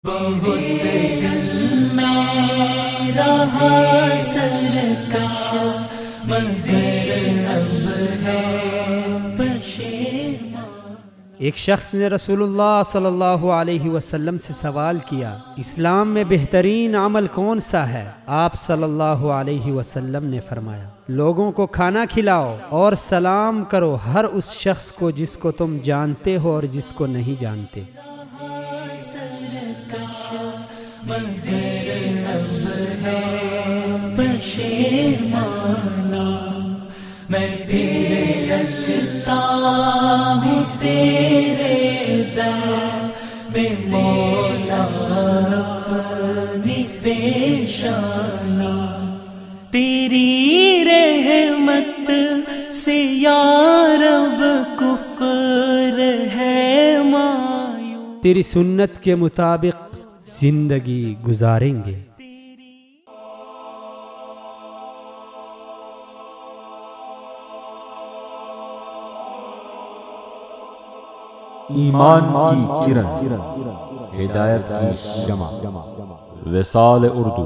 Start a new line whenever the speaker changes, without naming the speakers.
بہت دل میں رہا سرکش مگر اب ہے پشیمان۔
ایک شخص نے رسول اللہ صلی اللہ علیہ وسلم سے سوال کیا، اسلام میں بہترین عمل کون سا ہے؟ آپ صلی اللہ علیہ وسلم نے فرمایا، لوگوں کو کھانا کھلاؤ اور سلام کرو ہر اس شخص کو جس کو تم جانتے ہو اور جس کو نہیں جانتے۔
مگر اب ہے پشیمانا، میں تیرے لگتا ہوں تیرے در پہ مولا اپنی پیشانا، تیری رحمت سے یا رب کفر ہے مایوں،
تیری سنت کے مطابق زندگی گزاریں گے۔
ایمان کی کرن، ہدایت کی شمع، وصال اردو۔